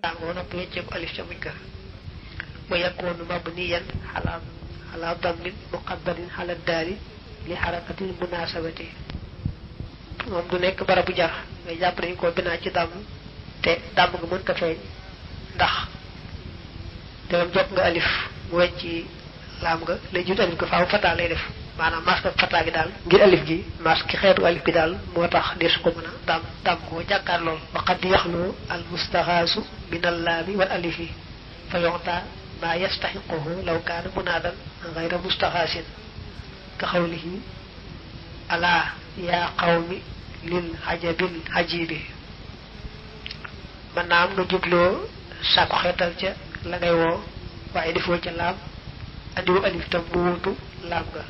tàngoo nag wecceeku alif ca muñ ka wa yakunu mabniyan ala dammin muqaddarin ala daali li xarakatil munasabati moom du nekk barabu jar ngay jàpp nañ ko binaa ci dàmm te dàmm nga mënta feeñ ndax dangam jot nga alif mu wecci laam nga lay jut alif ga faaw fataa lay def maanaam masque fataa gi daal ngir alif gi masque xeetu alif bi daal moo tax deesu ko mën a dàmm koo jàkkaar lool waqad yaxlu al mustaxaasu min al laami wal alifi fa yoxta ma yastaxiquhu law kaana munaadan gayra mustaxaasin ka xawlihi alaa yaa qawmi lil ajabil ajibi man naa am nga jubloo sàkku xeetal ca la ngay woo waaye defoo ca laam andiwu alif tam mu wutu laam nga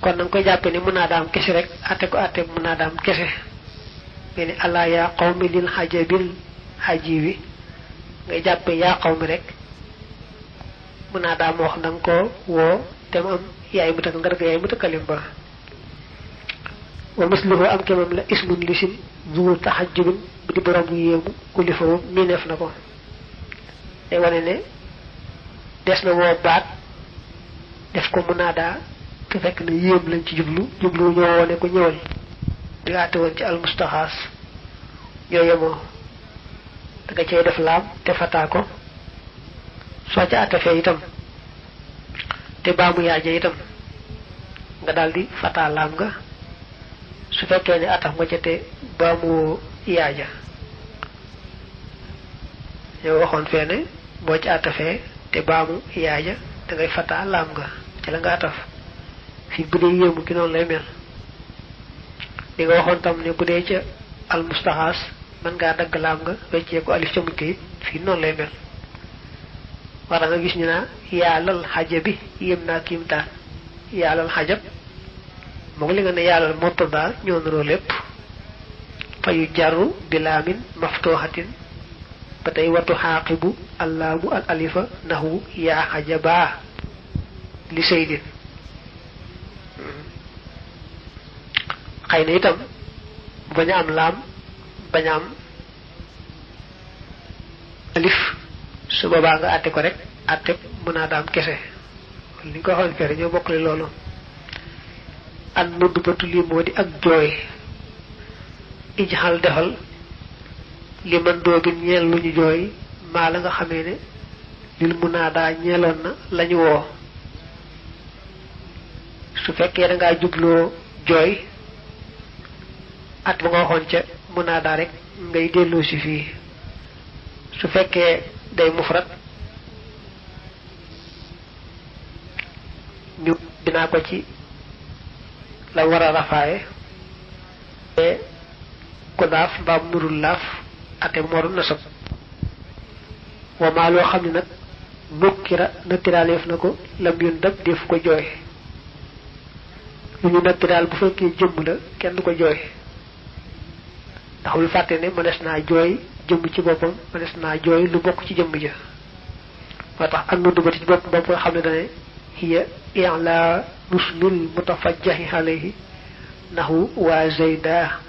kon na nga koy jàppe ni mun naa daam kese rek atte ko atte mun naa daam kese mais ni allah yaa qawmi lil ajabil ajibi ngay jàppe yaa qawmi rek mun naa daam wax da nga ko woo te mu am yaay mu tëkk nga dëgg yaay mu tëkkalim ba wa misluhu am kemam la ismun lisim zuur taxajjubin bu di borom bu yéemu kulli fa moom miineef na ko day wane ne des na woo baat def ko munaadaa te fekk na yéem lañ ci jublu ñoo wone ko ñëwal di àtte woon ci almustaxaas ñoo yemoo da nga cay def laam te fataa ko soo ca àtte fee itam te baamu yaaja itam nga daldi fataa laam nga su fekkee ne ataf nga ca te baamu yaaja yow waxoon fee ne boo ci atafee te baamu yaaja da ngay fataa laam nga ci la nga ataf fii bu dee yéemu ki noonu lay mel li nga waxoon tam ne bu dee ca almustaxaas mën ngaa dagg laam nga weccee ko alif ca muñ ko it fii noonu lay mel war nga gis ñu naa yaalal xajabi yéem naa kiimtaan yaalal xajab moom li nga ne yaalal mubtada ñoo niroo lépp fa yu jarru bilaamin maftuhatin ba tey watu xaaqibu allaamu al alifa nahu yaa xajabaa li saydin xëy na itam bañ a am laam bañ a am alif su boobaa nga àtte ko rek àtte mën naa daam kese li nga ko waxoon fere ñoo bokkale loolu an nudd batu lii moo di ak jooy ijxal defal li man doobin ñeel lu ñu jooy maa la nga xamee ne lil mun naa daa ñeeloon na lañu woo su fekkee da ngaa jubloo jooy at ba nga waxoon ca mun naa daa rek ngay delloo si fii su fekkee day mufrat ñu dinaa ko ci la war a rafaaye te ku laaf mbaa nurul laaf ate mooru nasab wamaa loo xam ne nag nukkira nattiraaleef na ko lam yun dab def ko jooy lu ñu nattiraal bu fekkee jëmm la kenn du ko jooy ndax bul fàtte ne mënees naa jooy jëmm ci boppam mënees naa jooy lu bokk ci jëmm ja moo tax am nudd ba ci bopp nga xam ne dane hiya i'la nusmil mutafajjahi alayhi nahu waa zayda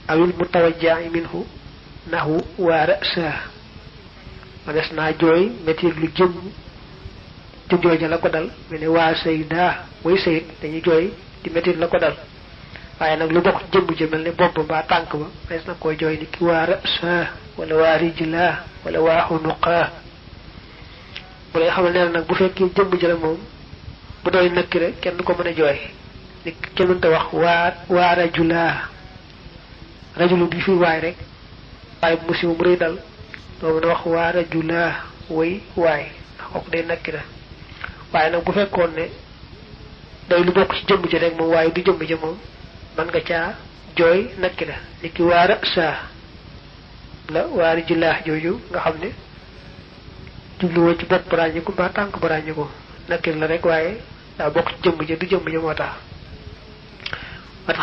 awil mutawajjahi minhu nahu waa ra'sa mënees naa jooy métier lu jëm jooja la ko dal mel ne waa zayda way sayid dañuy jooy di métier la ko dal waaye nag lu bokk jëmm ja mel ne bopp mbaa tànk ba mënees na koy jooy ni ki waa ra'sa wala waa rijla wala waa unuqa bu lay xamal ne nag bu fekkee jëmm ja la moom bu doy nakki rek kenn du ko mën a jooy ni kenn mënta wax waa rajula rajulu bi fi waay rek waaye bu musiba mu rëy dal doo mën a wax waa rajula way waay ndax kooku day nakki la waaye nag bu fekkoon ne day lu bokk ci jëmm ji rek moom waaye du jëmm ji moom mën nga caa jooy nakki la ni ki waa rasa la waa rajula jooju nga xam ne jubluwoo ci bopp ràññiku mbaa tànk ba ràññiku nakki la rek waaye daa bokk ci jëmm ji du jëmm ji moo tax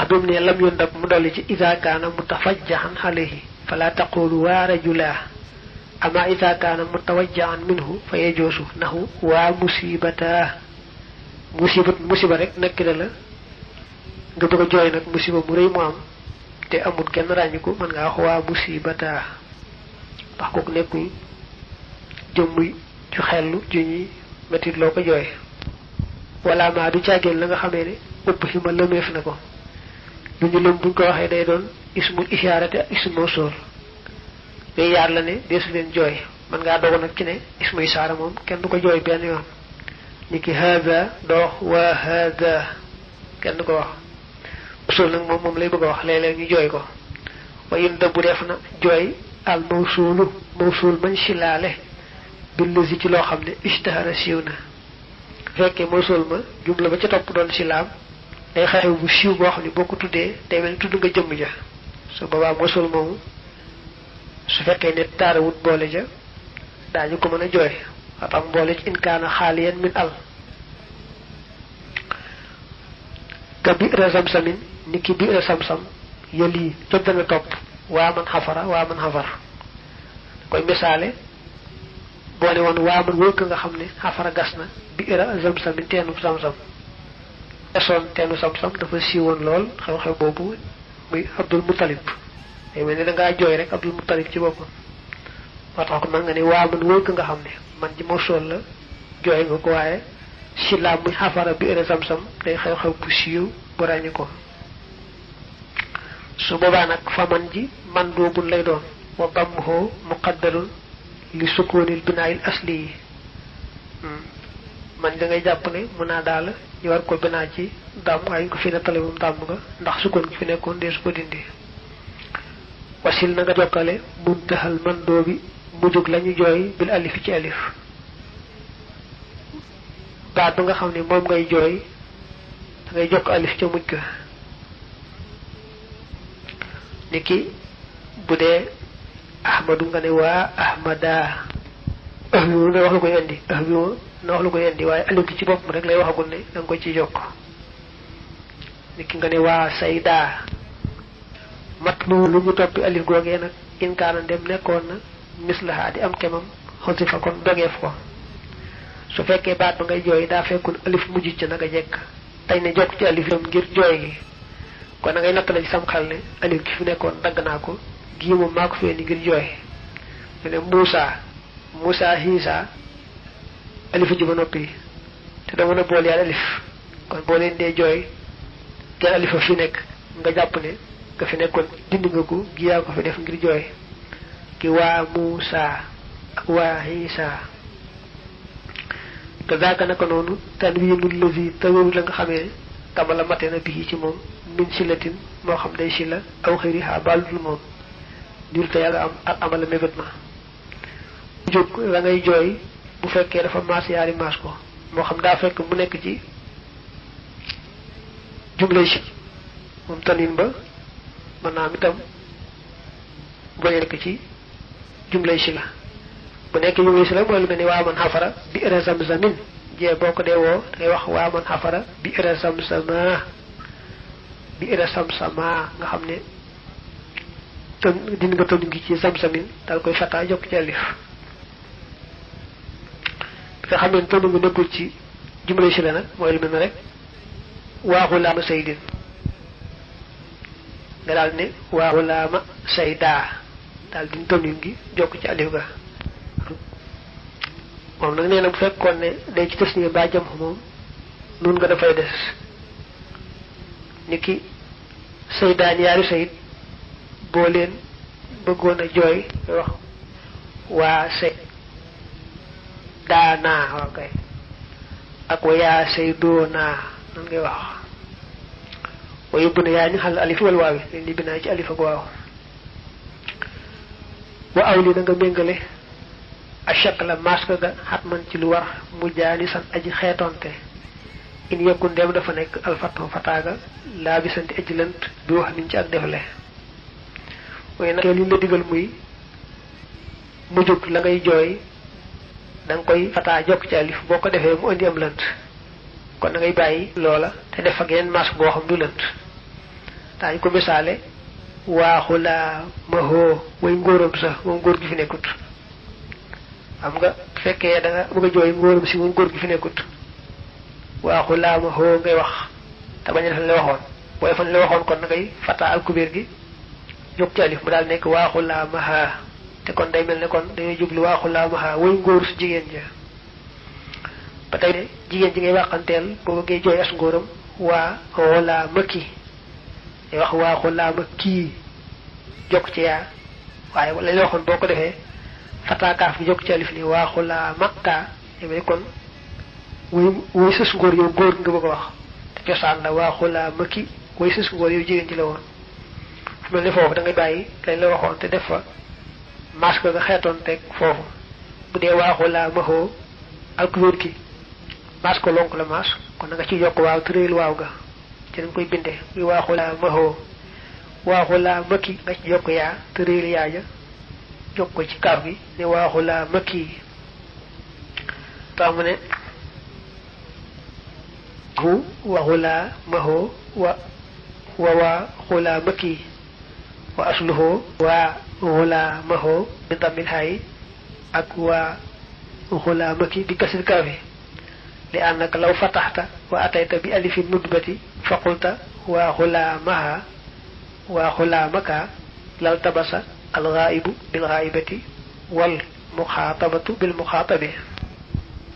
bi mu ne lam yundab mu dolli ci iza kaana mutafajjahan alayhi fala taqulu waa rajula ama iza kaana mutawajjahan minhu fa yajoosu nahu waa musibata musiba rek nekk na la nga bëgg a jooy nag musiba mu rëy mu am te amul kenn ràññiku mën ngaa wax waa musibata tax ko nekkuy jëmmuy ci xellu ci ñi metit loo ko jooy wala ma du caageen la nga xamee ne ëpp xima lëmeef na ko lu ñu lëm buñ ko waxee day doon ismul ishaarate ak ismu mawsul day yaar la ne deesu leen jooy man ngaa dogu nag ci ne ismu ishaara moom kenn du ko jooy benn yoon ni ki haada doox waa haada kenn du ko wax mawsul nag moom lay bëgg a wax léeg-léeg ñu jooy ko waaye yéen dëbbu def na jooy al mawsulu mawsul mañ silaale billasi ci loo xam ne ishtahara siiw na fekkee mawsul ma jumla ba ca topp doon silaam day xew bu siiw boo xam ne boo ko tuddee day mel ni tudd nga jëmm ja su boobaa mawsul moomu su fekkee ne taarawut boole ja daañu ko mën a jooy watam boole ci inkaana xaaliyan min al ka bi'ra samsamin ni ki bi'ra samsam yëlii jot dana topp waa man xafar koy misaale boo ne woon waa man wëkk nga xam ne xafara gas na bi'ra samsamin teenu samsam esoon teenu samsam dafa siiwoon lool xew-xew boobu muy Abdul Muttalib day mel ni da ngaa jooy rek Abdul Muttalib ci boppam moo tax ko man nga ne waa man wëkk nga xam ne man ji moo sol la jooy nga ko waaye silaam muy xafara bi'ra samsam day xew-xew bu siiw bu ràññi ko su boobaa nag fa man ji man doobul lay doon wa dammuhu muqaddarun li sukkoonil binaayil asli yi man da ngay jàpp ne mun naa daal ñu war ko binaa ci dàmm waaye ñu ko fi nettale moom dàmm nga ndax sukkoon gi fi nekkoon dee su ko dindi wasil na nga jokkale muntaxal man doobi mujjug la ñu jooy bil alif ci alif baat ba nga xam ne moom ngay jooy da ngay jokk alif ca mujj ga niki bu dee ahmadu nga ne waa ahmada ahbiwu na wax lu koy indi ahbiwu na wax lu koy indi waaye alif gi ci boppam rek lay waxagul ne da nga ko ci jokk niki nga ne waa sayda mat lu ñu toppi alif googee nag inkaana ndem nekkoon na mislaha di am kemam xosi fa kon dogeef ko su fekkee baat ba ngay jooy daa fekkul alif mujj ca naka jekk tey ne jokk ci alif yam ngir jooy gi kon na ngay nattale ci sam xel ne alif gi fi nekkoon dagg naa ko gii moom maa ko fee ni ngir jooy mu ne Muusa Hiisa alif ji ba noppi te dama na bool yaal alif kon boo leen dee jooy kenn alifa fi nekk nga jàpp ne nga fi nekkoon dindi nga ko gi yaa ko fi def ngir jooy ki waa Muusa ak waa Hiisa te daaka naka noonu tanwiinul lazi tawiru la nga xamee kamala mate na bii ci moom min silatin moo xam day sila aw xëyri xaa baaludul moom niru te yàlla am ak amala mébét ma jóg la ngay jooy bu fekkee dafa maas yaari maas ko moo xam daa fekk mu nekk ci jumlay si moom tanwin ba mën naa am itam bañ a nekk ci jumlay si la bu nekk jumlay si la mooy lu mel ni waa man xafara bi ira zamzamin jee boo ko dee woo da ngay wax waa man xafara bi ira zamzama bi ira samsama nga xam ne tën dindi nga tënk gi ci zamzamin daal koy fataa jokk ci alif nga xam ne tënk nga nekkul ci jumlay si la nag mooy lu mel ne rek waaxu laama saydin nga daal ne waaxu laama sayda daal di tënk gi jokk ci alif ga moom nag nee na bu fekkoon ne day ci tës nii ba jam moom nun nga dafay des ni ki saydaan yaari sayid boo leen bëggoon a jooy wax waa say daanaa waaw kay ak wa yaa say doonaa nan ngay wax wa yóbbu na yaa ñu xal alif wal waawi leen li binaa ci alif ak waaw wa aw li na nga méngale achak la maska ga xat man ci lu war mu jaani san aji xeetonte in yëkkun ndem dafa nekk alfatoo fataaga laa bi santi aji lënt bi wax niñ ci ak defle waaye nag li la digal muy mu jóg la ngay jooy da nga koy fataa jokk ci alif boo ko defee mu indi am lënt kon da ngay bàyyi loola te def ak yeneen mask boo xam du lënt daañu ko misaale waaxu laa mahoo way ngóoram sa moom góor gi fi nekkut xam nga fekkee da nga bëgg a jooy ngóoram si moom góor gi fi nekkut waaxu laa mahoo ngay wax te bañ a def la waxoon boo defoon la waxoon kon da ngay fataa al kubéer gi jokk ci alif mu daal nekk waaxu laa mahaa te kon day melni kon dañuy jublu wa khulamaha way ngor su jigen ja patay ne jigen ji ngay waxantel bo bëggee joy as ngoram wa wala maki wax wa khulamaki jok ci ya waye wala li waxon boko defé fata kaaf bi jok ci alif ni wa khulamaka yebe kon way sus ngor yow gor nga bëgg wax te ciosan la wa khulamaki way sus ngor yow jigen ci la won fu melni fofu da ngay bayyi lañ la waxon te def fa masque nga xéton tek fofu bu dé wa khulamaho ak wër ki masque lonk la mas kon nga ci yok waaw treel waaw ga ci dañ koy bindé wi wa khulamaho wa khulamaki nga ci yok ya treel ya ja jok ko ci kaaf bi ne wa khulamaki tamune hu wa khulamaho wa khulamaki wa asluhu wa khulamahu bi damil hay ak wa khulamaki bi kasr kafi li annaka law fatahta wa atayta bi alif nudbati fa qulta wa khulamaha wa khulamaka law tabasa al ghaibu bil ghaibati wal mukhatabatu bil mukhatabi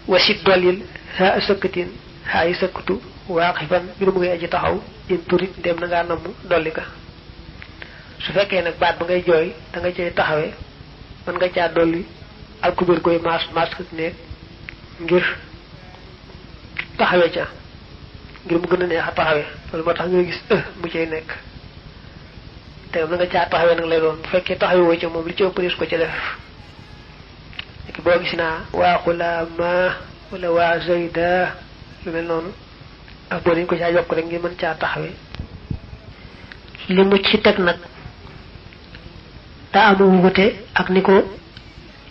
wa sidalil ha sakatin hay sakatu waqifan bi mu ngay aji taxaw in turit dem na nga namu dolika su fekkee nag baat ba ngay jooy da nga cay taxawee mën nga caa dolli al kubér koy mas ne ngir taxawee ca ngir mu gën a neex a taxawee loolu moo tax nga gis mu cay nekk te na nga caa taxawee nag lay doon bu fekkee taxawee woo ca moom li ci ëpp ko ca def léegi boo gis naa waa xulaama wala waa zayda lu mel noonu ak boo dañ ko caa yokk rek ngir mën caa taxawee li mu ci teg nag da amu wute ak niko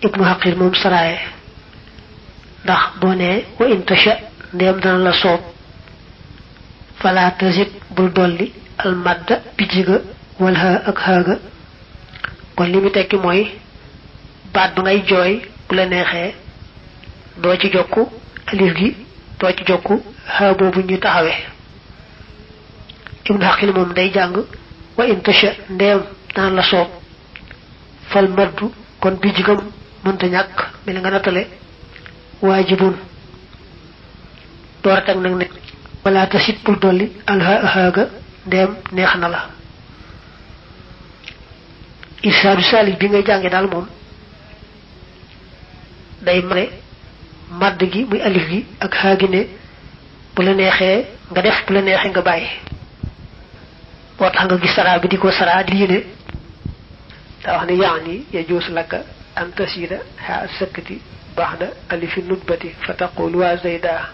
ibnu haqir mom saraye ndax bo ne wa in tasha ndem dana la soob fala tazid bul dolli al madda bijiga wal ha ak haga kon limi tekki moy baat ba ngay joy bu la nexé do ci jokku alif gi do ci jokku ha bobu ñu taxawé ibnu haqir mom day jang wa in tasha ndem dana la soob fal maddu kon bi jigam mënta ñak mel nga natale wajibun door tak nak ne wala tasit pour dolli alha haga dem neex na la isadu salih bi nga jangé dal mom day mane mad gi muy alif gi ak haagi ne bu la neexé nga def bu la neexé nga bayyi bo tax nga gis sara bi diko sara di ne wax ni yaani yajus laka an tasida ha sakati ba'da alif nutbati fataqul wa zayda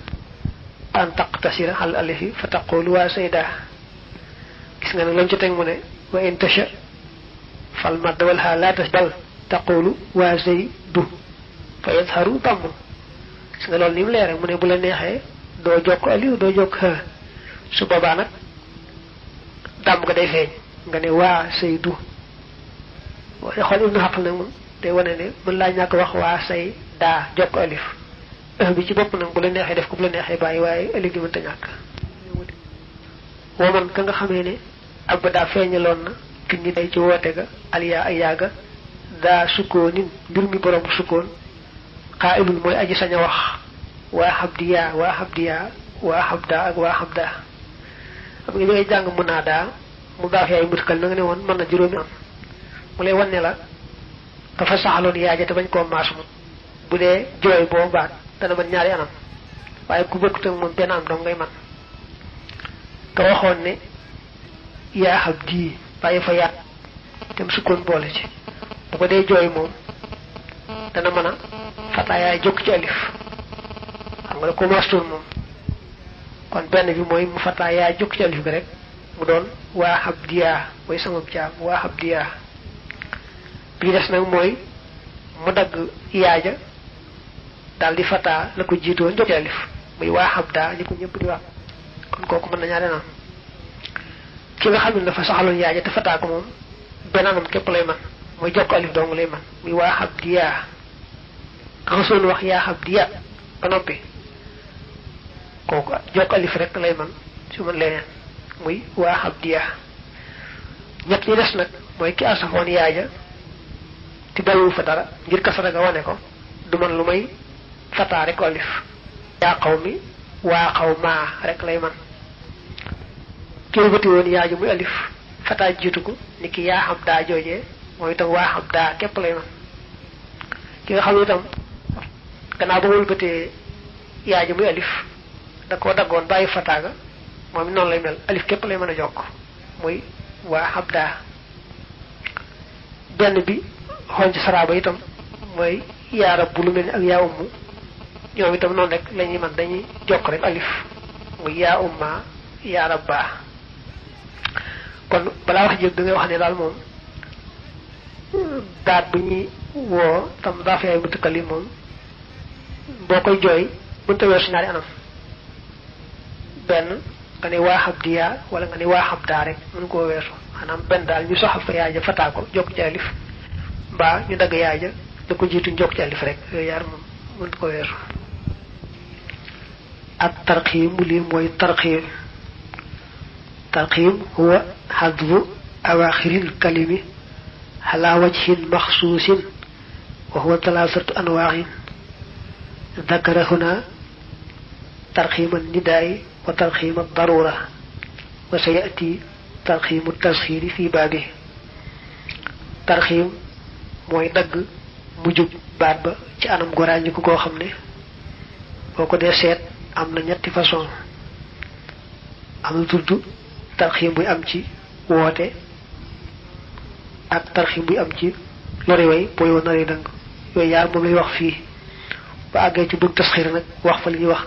an taqtasira hal alif fataqul wa zayda gis nga nak lam ci tek mu ne wa in tasha fal mad wal ha la tasdal taqulu wa zaydu fa yadharu tamu gis nga lol nim leere mu ne bu la nexé do jokk alif do jokk ha su baba nak dam nga day feñ nga ne wa saydu wala xol ibn haqq nak day wone ne mën la ñak wax wa say da jokk alif bi ci bop nak bu la nexé def ko bu la nexé bayyi waye alif gi mën ta ñak woman ka nga xamé ne abada feñalon na ki ñi day ci wote ga aliya ayaga da sukonin mbir mi borom sukon qa'ilun moy aji saña wax wa habdiya wa habdiya wa habda ak wa habda am nga ngay jang munada mu baax yaay mutkal nga ne won man na juromi am mu lay wone la dafa saxalon yaaje te bañ ko maasum bu dee joy bo baat dana man ñaari anam waye ku bëkk tak mom ben am do ngay man ka waxon ne ya habdi baye fa yaat tem sukon boole ci bu ko dee joy mom dana mëna fata yaay jokk ci alif xam nga ko mastul mom kon ben bi moy mu fata yaay jokk ci alif bi rek mu doon wa habdiya moy sama jaam wa habdiya bi dess nak moy mu dag yaaja dal di fata la ko jito njok alif muy wa habda ni ko ñepp di wax kon koku mën na ñaare na ki nga xamne dafa saxalon yaaja te fata ko mom benanam kep lay man moy jokk alif dong lay man muy wa habdiya ka son wax ya habdiya ba noppi koku jokk alif rek lay man su man leneen muy wa habdiya ñet ñi dess nak moy ki asafon yaaja te bayu fa dara ngir kasara ga wane ko du man lu may fata rek alif ya qawmi wa qawma rek lay man kii bati woon yaa ji muy alif fata jiitu ko niki yaa xam daa joojee mooy itam waa xam daa képp lay man ki nga xam ne itam gannaaw ba wëlbatee yaa ji muy alif da koo daggoon bàyyi fata ga moom noonu lay mel alif képp lay mën a jokk muy waa xam daa benn bi xool ci saraaba itam mooy yaa rabbu lu mel ni ak yaa ummu ñoom itam noonu rek la ñuy man dañuy jokk rek alif muy yaa umma yaa rabba kon balaa wax jëg da ngay wax ne daal moom daat bu ñuy woo tam daa fi ay mutakallim moom boo koy jooy mënta weesu ñaari anam benn nga ne waa xab diyaa wala nga ne waa xab daa rek mën koo weesu xanaa benn daal ñu soxal fa yaaja fataa ko jokk ci alif mbaa ñu dagg yaaja da ko jiitu jokk ci alif rek yooyu yaar moom mënta ko weesu ak tarxiim lii mooy tarxiim tarxiim huwa xadbu awaaxiril kalimi ala wajhin maxsuusin wa huwa talaasatu anwaaxin dakara huna tarxiim annidaai wa tarxiim addarura wa sayati tarxiim tasxiiri fi baabi tarxiim mooy dagg mujjub baat ba ci anam gu ràññiku koo xam ne boo ko dee seet am na ñetti façon am na tudd tarxiim buy am ci woote ak tarxiim buy am ci lori way booy woon nari dëng yooyu yaar moom lay wax fii ba àggee ci bëgg tasxiir nag wax fa li ñuy wax